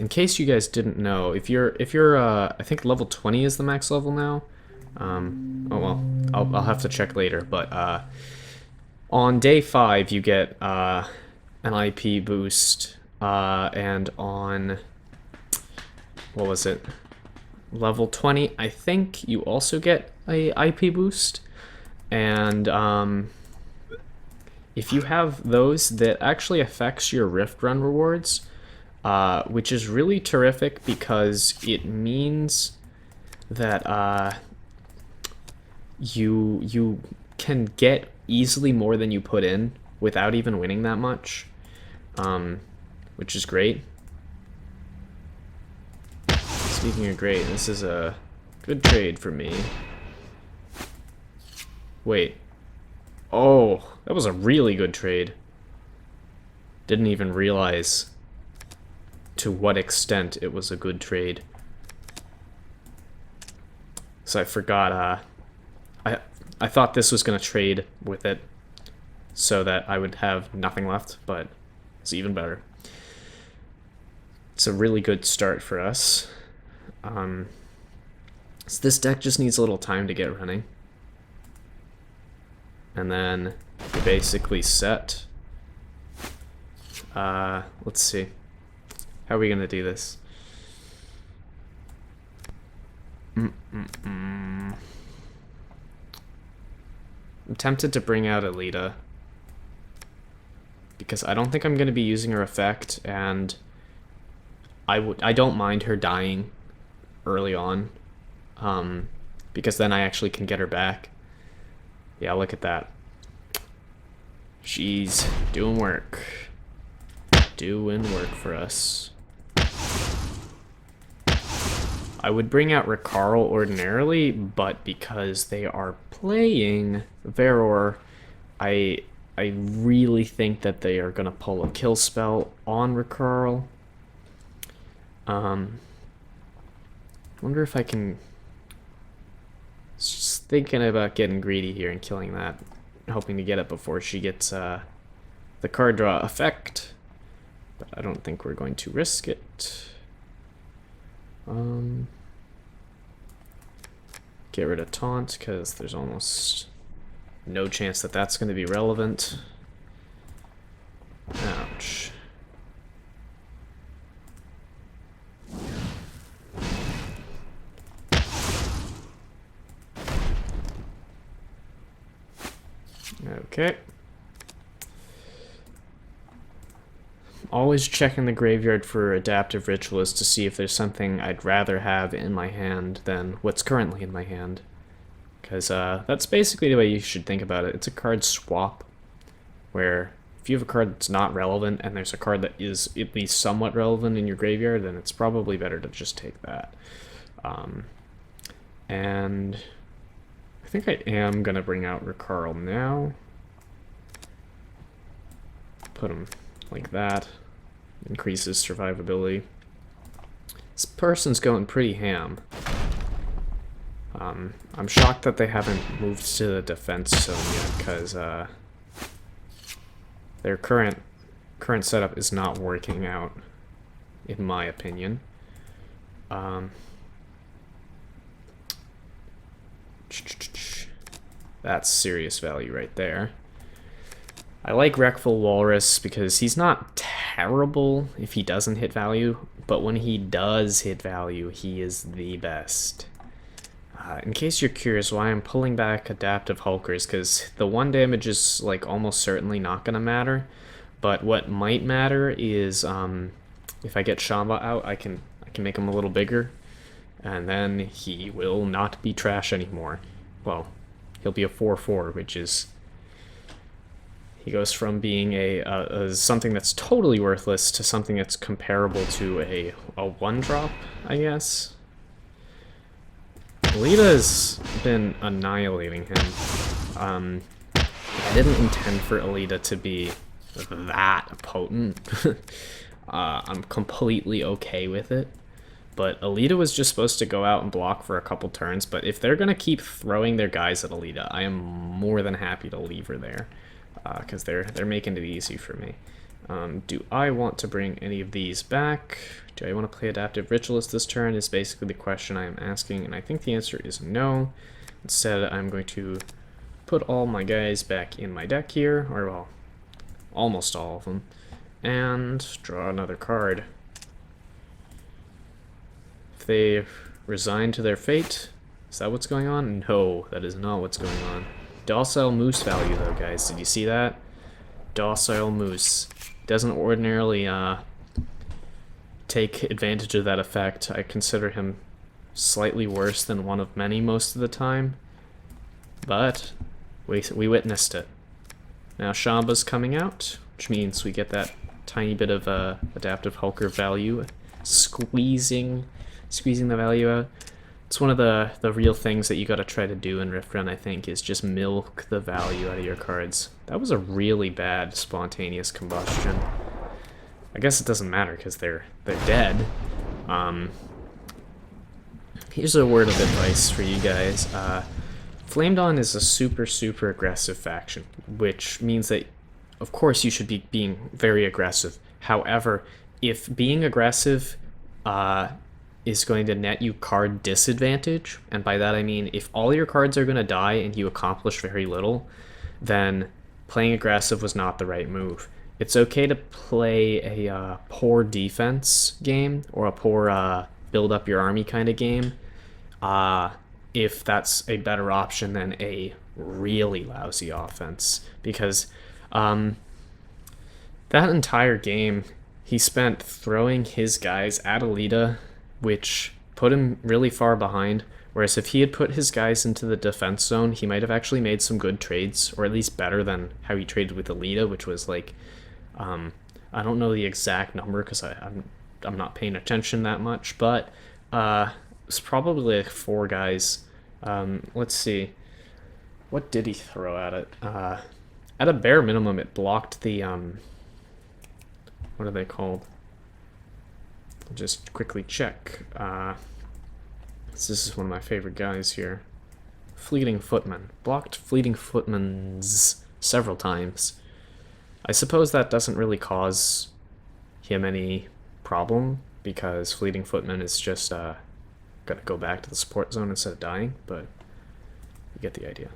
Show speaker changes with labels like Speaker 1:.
Speaker 1: in case you guys didn't know, if you're I think level 20 is the max level now. Oh well, I'll have to check later. But on day 5 you get an IP boost, and on what was it? Level 20, I think you also get a IP boost, and if you have those, that actually affects your Rift Run rewards, which is really terrific because it means that you can get easily more than you put in without even winning that much, which is great. Speaking of great, this is a good trade for me. Wait. Oh, that was a really good trade. Didn't even realize to what extent it was a good trade. So I forgot, I thought this was going to trade with it so that I would have nothing left, but it's even better. It's a really good start for us. So this deck just needs a little time to get running. And then you're basically set. Let's see. How are we gonna do this? I'm tempted to bring out Alita, because I don't think I'm gonna be using her effect, and I don't mind her dying early on, because then I actually can get her back. Yeah, look at that. She's doing work. Doing work for us. I would bring out Ricarl ordinarily, but because they are playing Veror, I really think that they are going to pull a kill spell on Ricarl. Wonder if I can... Just thinking about getting greedy here and killing that. Hoping to get it before she gets the card draw effect. But I don't think we're going to risk it. Get rid of taunt, because there's almost no chance that that's going to be relevant. Ouch. Okay. Always checking the graveyard for adaptive ritualists to see if there's something I'd rather have in my hand than what's currently in my hand. Because that's basically the way you should think about it. It's a card swap, where if you have a card that's not relevant and there's a card that is at least somewhat relevant in your graveyard, then it's probably better to just take that. And I think I am going to bring out Ricarl now. Put him like that. Increases survivability. This person's going pretty ham. I'm shocked that they haven't moved to the defense zone yet, because their current setup is not working out, in my opinion. That's serious value right there. I like Wreckful Walrus because he's not terrible if he doesn't hit value, but when he does hit value, he is the best. In case you're curious why I'm pulling back Adaptive Hulkers, because the 1 damage is like almost certainly not going to matter, but what might matter is if I get Shamba out, I can make him a little bigger, and then he will not be trash anymore. Well, he'll be a 4/4, which is... He goes from being a something that's totally worthless to something that's comparable to a 1-drop, I guess. Alita's been annihilating him. I didn't intend for Alita to be that potent. I'm completely okay with it. But Alita was just supposed to go out and block for a couple turns, but if they're going to keep throwing their guys at Alita, I am more than happy to leave her there. Because they're making it easy for me. Do I want to bring any of these back? Do I want to play Adaptive Ritualist this turn is basically the question I am asking, and I think the answer is no. Instead, I'm going to put all my guys back in my deck here, or well, almost all of them, and draw another card. If they resign to their fate, is that what's going on? No, that is not what's going on. Docile Moose value though, guys. Did you see that? Docile Moose. Doesn't ordinarily take advantage of that effect. I consider him slightly worse than one of many most of the time. But we witnessed it. Now Shamba's coming out, which means we get that tiny bit of adaptive Hulker value, squeezing the value out. It's one of the real things that you gotta try to do in Rift Run, I think, is just milk the value out of your cards. That was a really bad spontaneous combustion. I guess it doesn't matter because they're dead. Here's a word of advice for you guys. Flame Dawn is a super aggressive faction, which means that, of course, you should be being very aggressive. However, if being aggressive is going to net you card disadvantage, and by that I mean if all your cards are going to die and you accomplish very little, then playing aggressive was not the right move. It's okay to play a poor defense game or a poor build up your army kind of game if that's a better option than a really lousy offense, because that entire game he spent throwing his guys at Alita, which put him really far behind, whereas if he had put his guys into the defense zone, he might have actually made some good trades, or at least better than how he traded with Alita, which was like, I don't know the exact number because I'm not paying attention that much, but it's probably like 4 guys. Let's see, what did he throw at it? At a bare minimum, it blocked the what are they called? I'll just quickly check. This is one of my favorite guys here. Fleeting Footman. Blocked Fleeting Footman's several times. I suppose that doesn't really cause him any problem, because Fleeting Footman is just gonna go back to the support zone instead of dying, but you get the idea.